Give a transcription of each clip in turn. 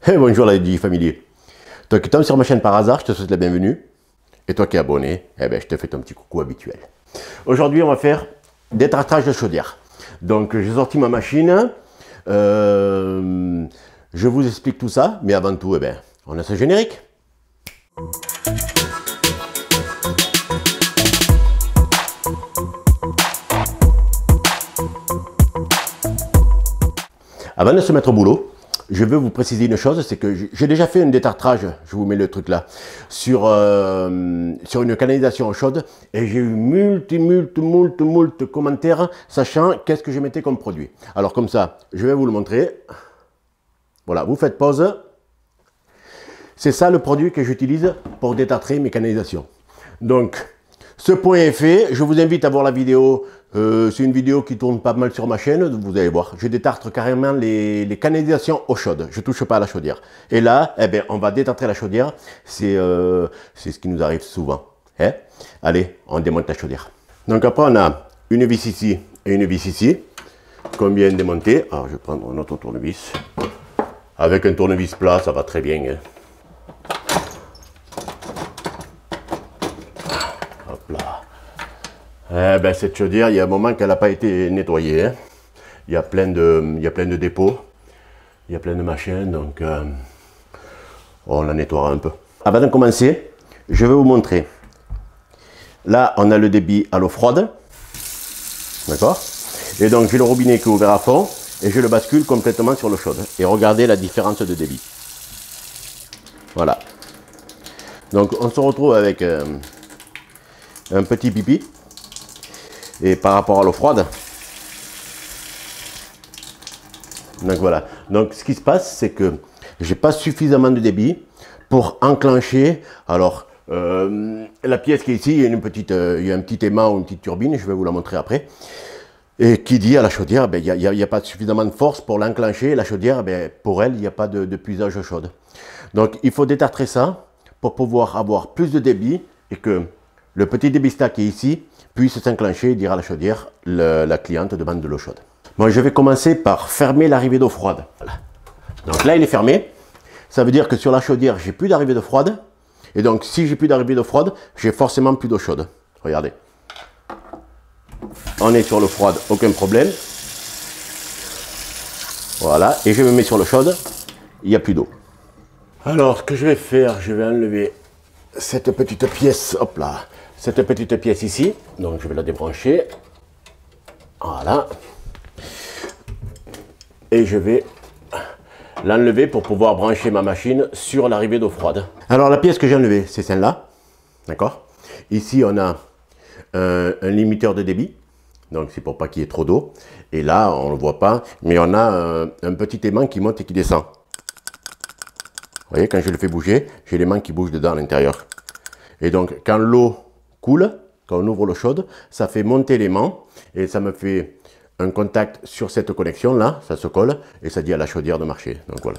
Hey, bonjour la DigiFamily. Toi qui tombes sur ma chaîne par hasard, je te souhaite la bienvenue. Et toi qui es abonné, eh ben, je te fais ton petit coucou habituel. Aujourd'hui, on va faire des tartrages de chaudière. Donc, j'ai sorti ma machine. Je vous explique tout ça. Mais avant tout, eh ben, on a ce générique. Avant de se mettre au boulot, je veux vous préciser une chose, c'est que j'ai déjà fait un détartrage, je vous mets le truc là, sur une canalisation chaude, et j'ai eu moult commentaires, sachant qu'est-ce que je mettais comme produit. Alors comme ça, je vais vous le montrer. Voilà, vous faites pause. C'est ça le produit que j'utilise pour détartrer mes canalisations. Donc, ce point est fait. Je vous invite à voir la vidéo. C'est une vidéo qui tourne pas mal sur ma chaîne. Vous allez voir. Je détartre carrément les canalisations eau chaude. Je ne touche pas à la chaudière. Et là, eh bien, on va détartrer la chaudière. C'est ce qui nous arrive souvent. Hein? Allez, on démonte la chaudière. Donc après, on a une vis ici et une vis ici. Qu'on vient de démonter. Alors, je vais prendre un autre tournevis. Avec un tournevis plat, ça va très bien. Hein? Eh ben, cette chaudière, il y a un moment qu'elle n'a pas été nettoyée. Hein. Il y a plein de dépôts, il y a plein de machins, donc on la nettoiera un peu. Avant de commencer, je vais vous montrer. Là, on a le débit à l'eau froide. D'accord? Et donc, j'ai le robinet qui est ouvert à fond et je le bascule complètement sur l'eau chaude. Et regardez la différence de débit. Voilà. Donc, on se retrouve avec un petit pipi. Et par rapport à l'eau froide, donc voilà. Donc ce qui se passe, c'est que j'ai pas suffisamment de débit pour enclencher. Alors la pièce qui est ici, il y a un petit aimant ou une petite turbine, je vais vous la montrer après. Et qui dit à la chaudière, ben, il n'y a pas suffisamment de force pour l'enclencher. La chaudière, ben, pour elle, il n'y a pas de puisage chaude. Donc il faut détartrer ça pour pouvoir avoir plus de débit et que le petit débistat qui est ici puisse s'enclencher et dire à la chaudière, la cliente demande de l'eau chaude. Bon, je vais commencer par fermer l'arrivée d'eau froide. Voilà. Donc là, il est fermé. Ça veut dire que sur la chaudière, j'ai plus d'arrivée d'eau froide. Et donc, si j'ai plus d'arrivée d'eau froide, j'ai forcément plus d'eau chaude. Regardez. On est sur l'eau froide, aucun problème. Voilà. Et je me mets sur l'eau chaude, il n'y a plus d'eau. Alors, ce que je vais faire, je vais enlever cette petite pièce, hop là, cette petite pièce ici, donc je vais la débrancher, voilà, et je vais l'enlever pour pouvoir brancher ma machine sur l'arrivée d'eau froide. Alors la pièce que j'ai enlevée, c'est celle-là, d'accord. Ici on a un limiteur de débit, donc c'est pour pas qu'il y ait trop d'eau, et là on ne le voit pas, mais on a un petit aimant qui monte et qui descend. Vous voyez, quand je le fais bouger, j'ai l'aimant qui bouge dedans à l'intérieur. Et donc, quand l'eau coule, quand on ouvre l'eau chaude, ça fait monter l'aimant et ça me fait un contact sur cette connexion-là, ça se colle et ça dit à la chaudière de marcher. Donc voilà,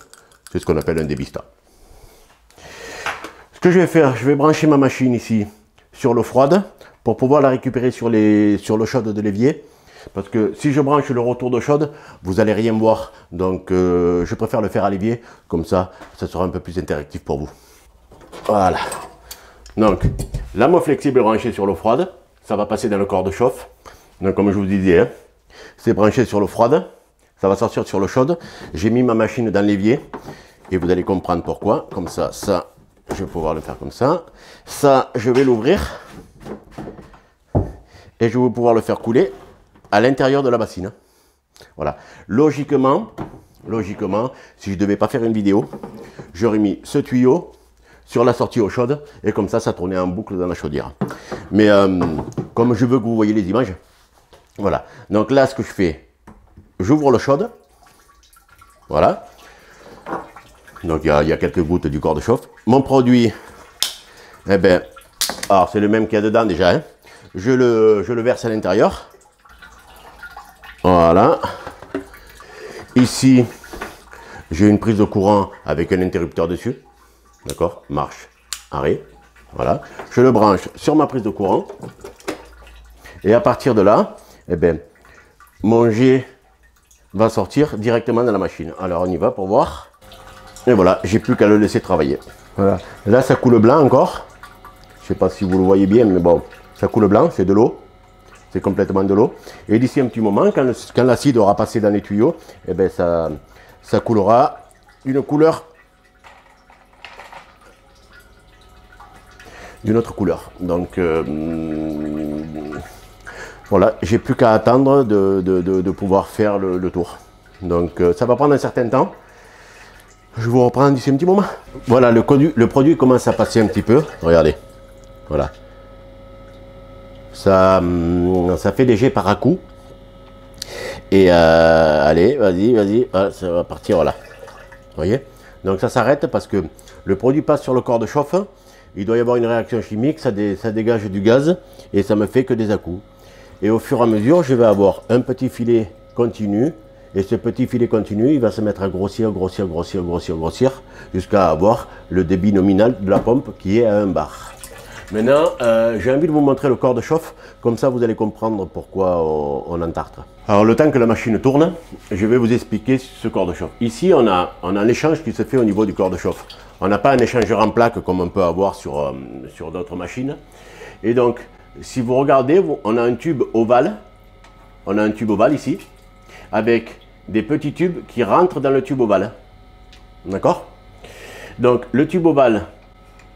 c'est ce qu'on appelle un débistat. Ce que je vais faire, je vais brancher ma machine ici sur l'eau froide pour pouvoir la récupérer sur l'eau chaude de l'évier. Parce que si je branche le retour d'eau chaude, vous n'allez rien voir. Donc je préfère le faire à l'évier, comme ça, ça sera un peu plus interactif pour vous. Voilà. Donc, la molle flexible est branchée sur l'eau froide, ça va passer dans le corps de chauffe. Donc comme je vous disais, hein, c'est branché sur l'eau froide, ça va sortir sur l'eau chaude. J'ai mis ma machine dans l'évier et vous allez comprendre pourquoi. Comme ça, je vais pouvoir le faire comme ça. Ça, je vais l'ouvrir et je vais pouvoir le faire couler à l'intérieur de la bassine. Voilà. Logiquement, si je ne devais pas faire une vidéo, j'aurais mis ce tuyau sur la sortie eau chaude et comme ça tournait en boucle dans la chaudière. Mais comme je veux que vous voyez les images, voilà. Donc là, ce que je fais, j'ouvre l'eau chaude. Voilà. Donc il y a quelques gouttes du corps de chauffe. Mon produit, eh ben, alors c'est le même qu'il y a dedans déjà. Hein. Je le verse à l'intérieur. Voilà. Ici, j'ai une prise de courant avec un interrupteur dessus. D'accord? Marche, arrêt. Voilà. Je le branche sur ma prise de courant. Et à partir de là, eh ben, mon jet va sortir directement dans la machine. Alors on y va pour voir. Et voilà, j'ai plus qu'à le laisser travailler. Voilà. Là, ça coule blanc encore. Je sais pas si vous le voyez bien, mais bon, ça coule blanc, c'est de l'eau. C'est complètement de l'eau. Et d'ici un petit moment, quand l'acide aura passé dans les tuyaux, eh ben ça coulera d'une couleur, d'une autre couleur. Donc voilà, j'ai plus qu'à attendre de pouvoir faire le tour. Donc ça va prendre un certain temps. Je vous reprends d'ici un petit moment. Voilà, le produit commence à passer un petit peu. Regardez. Voilà. Ça fait des jets par à coup. Et allez, vas-y. Ah, ça va partir, voilà. Vous voyez? Donc ça s'arrête parce que le produit passe sur le corps de chauffe. Il doit y avoir une réaction chimique, ça dégage du gaz. Et ça me fait que des à-coups. Et au fur et à mesure, je vais avoir un petit filet continu. Et ce petit filet continu, il va se mettre à grossir, jusqu'à avoir le débit nominal de la pompe qui est à 1 bar. Maintenant, j'ai envie de vous montrer le corps de chauffe, comme ça vous allez comprendre pourquoi on entartre. Alors le temps que la machine tourne, je vais vous expliquer ce corps de chauffe. Ici, on a un échange qui se fait au niveau du corps de chauffe. On n'a pas un échangeur en plaque comme on peut avoir sur d'autres machines. Et donc, si vous regardez, on a un tube ovale. On a un tube ovale ici, avec des petits tubes qui rentrent dans le tube ovale. D'accord? Donc le tube ovale,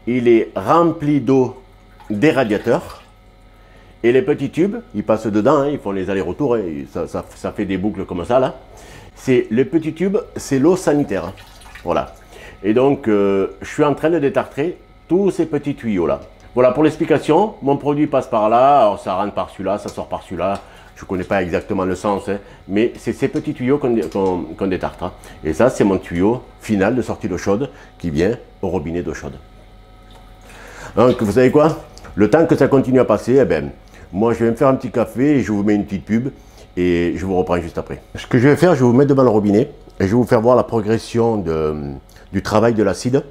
il est rempli d'eau des radiateurs. Et les petits tubes, ils passent dedans, hein, ils font les allers-retours, hein, ça fait des boucles comme ça là. Les petits tubes, c'est l'eau sanitaire. Voilà. Et donc je suis en train de détartrer tous ces petits tuyaux là. Voilà pour l'explication, mon produit passe par là, alors ça rentre par celui-là, ça sort par celui-là. Je ne connais pas exactement le sens, hein, mais c'est ces petits tuyaux qu'on détartre. Hein. Et ça, c'est mon tuyau final de sortie d'eau chaude qui vient au robinet d'eau chaude. Donc, vous savez quoi? Le temps que ça continue à passer, eh ben, moi, je vais me faire un petit café et je vous mets une petite pub et je vous reprends juste après. Ce que je vais faire, je vais vous mettre devant le robinet et je vais vous faire voir la progression du travail de l'acide.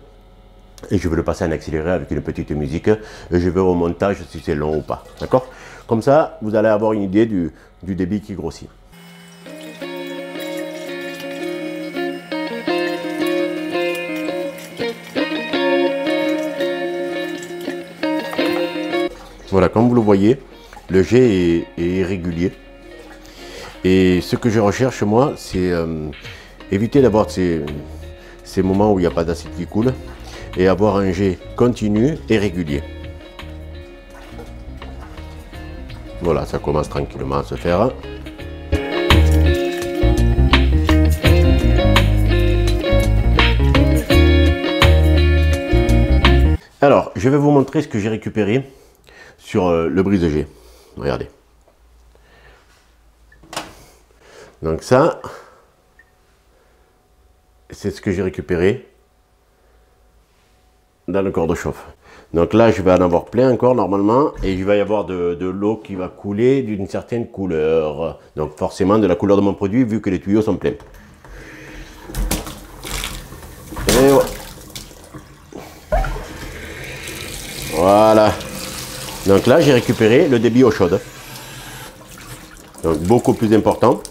Et je vais le passer en accéléré avec une petite musique. Et je vais au montage si c'est long ou pas. D'accord? Comme ça, vous allez avoir une idée du débit qui grossit. Voilà, comme vous le voyez, le jet est irrégulier. Et ce que je recherche, moi, c'est éviter d'avoir ces moments où il n'y a pas d'acide qui coule et avoir un jet continu et régulier. Voilà, ça commence tranquillement à se faire. Alors, je vais vous montrer ce que j'ai récupéré sur le brise-jet. Regardez. Donc ça, c'est ce que j'ai récupéré dans le corps de chauffe. Donc là, je vais en avoir plein encore normalement et il va y avoir de l'eau qui va couler d'une certaine couleur. Donc forcément de la couleur de mon produit vu que les tuyaux sont pleins. Et voilà. Donc là, j'ai récupéré le débit eau chaude. Donc beaucoup plus important.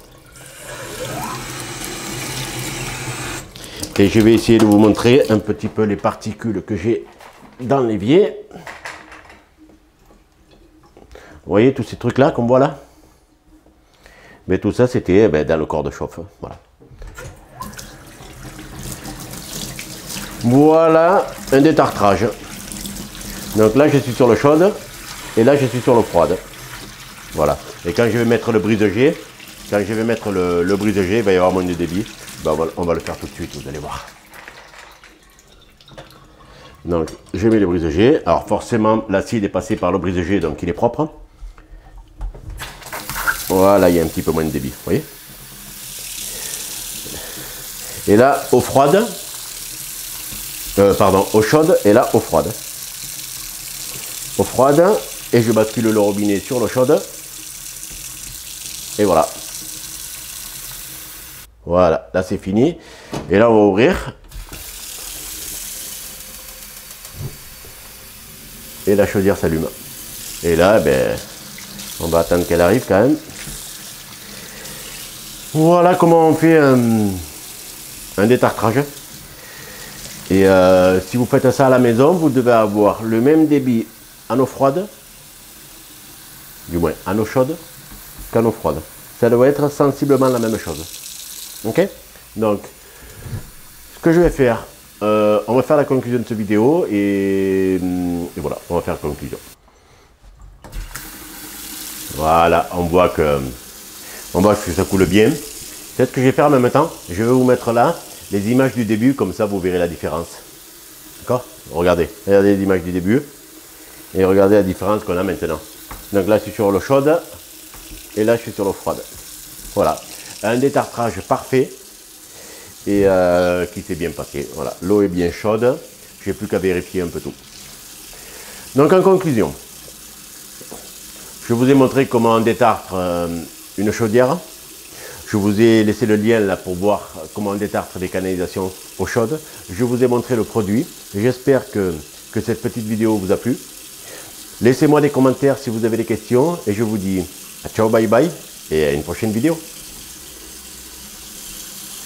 Et je vais essayer de vous montrer un petit peu les particules que j'ai dans l'évier. Vous voyez tous ces trucs là qu'on voit là? Mais tout ça c'était dans le corps de chauffe. Voilà. Voilà un détartrage. Donc là je suis sur le chaude et là je suis sur l'eau froide. Voilà. Et quand je vais mettre le brise-jet, il va y avoir moins de débit. Ben, on va le faire tout de suite, vous allez voir. Donc je mets le brise-jet. Alors forcément l'acide est passé par le brise-jet, donc il est propre. Voilà, il y a un petit peu moins de débit, vous voyez. Et là, eau froide. Eau chaude et là, eau froide. Eau froide, et je bascule le robinet sur l'eau chaude. Et voilà. Voilà, là c'est fini. Et là, on va ouvrir. Et la chaudière s'allume. Et là, on va attendre qu'elle arrive quand même. Voilà comment on fait un détartrage. Et si vous faites ça à la maison, vous devez avoir le même débit en eau froide, du moins en eau chaude, qu'en eau froide. Ça doit être sensiblement la même chose. Ok? Donc, ce que je vais faire, on va faire la conclusion de cette vidéo et voilà, on va faire la conclusion. Voilà, on voit que ça coule bien. C'est ce que je vais faire en même temps. Je vais vous mettre là les images du début, comme ça vous verrez la différence. D'accord? Regardez les images du début et regardez la différence qu'on a maintenant. Donc là, je suis sur l'eau chaude et là, je suis sur l'eau froide. Voilà, un détartrage parfait et qui s'est bien passé. Voilà, l'eau est bien chaude. J'ai plus qu'à vérifier un peu tout. Donc en conclusion, je vous ai montré comment on détartre une chaudière. Je vous ai laissé le lien là pour voir comment on détartre des canalisations eau chaude. Je vous ai montré le produit. J'espère que cette petite vidéo vous a plu. Laissez-moi des commentaires si vous avez des questions et je vous dis ciao, bye bye et à une prochaine vidéo.